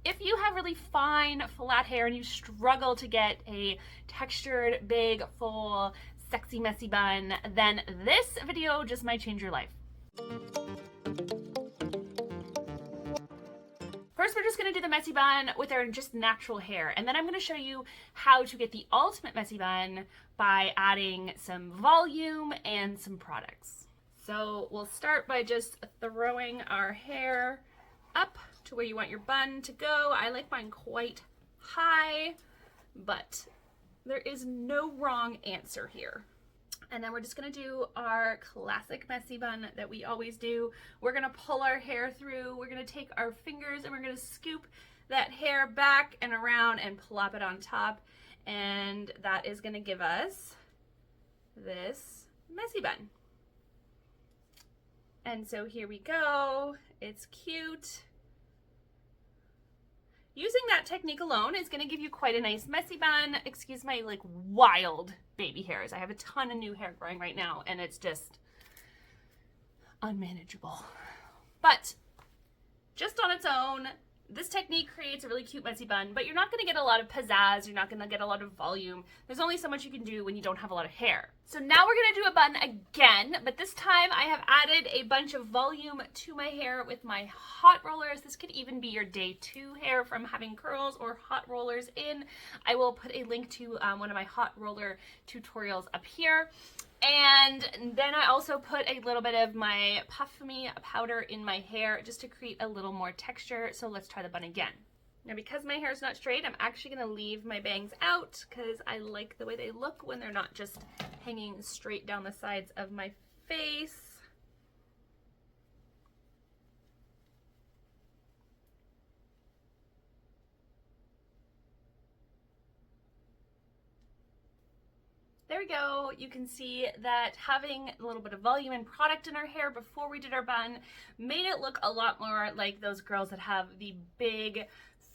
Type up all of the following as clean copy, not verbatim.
If you have really fine, flat hair and you struggle to get a textured, big, full, sexy, messy bun, then this video just might change your life. First, we're just gonna do the messy bun with our just natural hair, and then I'm gonna show you how to get the ultimate messy bun by adding some volume and some products. So we'll start by just throwing our hair up to where you want your bun to go. I like mine quite high, but there is no wrong answer here. And then we're just gonna do our classic messy bun that we always do. We're gonna pull our hair through, we're gonna take our fingers and we're gonna scoop that hair back and around and plop it on top. And that is gonna give us this messy bun. And so here we go, it's cute. Using that technique alone is gonna give you quite a nice messy bun. Excuse my like wild baby hairs. I have a ton of new hair growing right now and it's just unmanageable. But just on its own, this technique creates a really cute messy bun, but you're not gonna get a lot of pizzazz, you're not gonna get a lot of volume. There's only so much you can do when you don't have a lot of hair. So now we're gonna do a bun again, but this time I have added a bunch of volume to my hair with my hot rollers. This could even be your day 2 hair from having curls or hot rollers in. I will put a link to one of my hot roller tutorials up here. And then I also put a little bit of my Puff Me powder in my hair just to create a little more texture. So let's try the bun again. Now because my hair is not straight, I'm actually gonna leave my bangs out because I like the way they look when they're not just hanging straight down the sides of my face. There we go. You can see that having a little bit of volume and product in our hair before we did our bun made it look a lot more like those girls that have the big,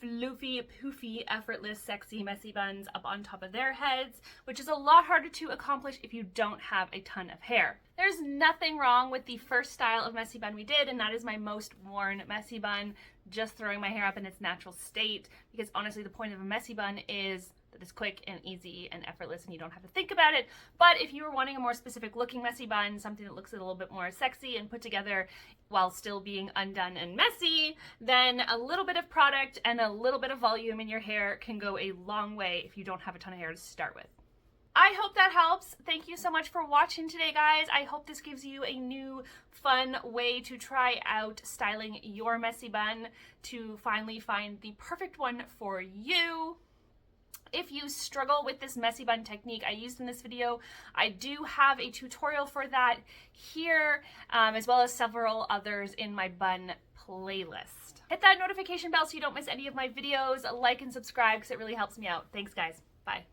floofy, poofy, effortless, sexy, messy buns up on top of their heads, which is a lot harder to accomplish if you don't have a ton of hair. There's nothing wrong with the first style of messy bun we did, and that is my most worn messy bun, just throwing my hair up in its natural state, because honestly the point of a messy bun is that it's quick and easy and effortless and you don't have to think about it. But if you were wanting a more specific looking messy bun, something that looks a little bit more sexy and put together while still being undone and messy, then a little bit of product and a little bit of volume in your hair can go a long way if you don't have a ton of hair to start with. I hope that helps. Thank you so much for watching today, guys. I hope this gives you a new, fun way to try out styling your messy bun to finally find the perfect one for you. If you struggle with this messy bun technique I used in this video, I do have a tutorial for that here, as well as several others in my bun playlist. Hit that notification bell so you don't miss any of my videos. Like and subscribe because it really helps me out. Thanks, guys. Bye.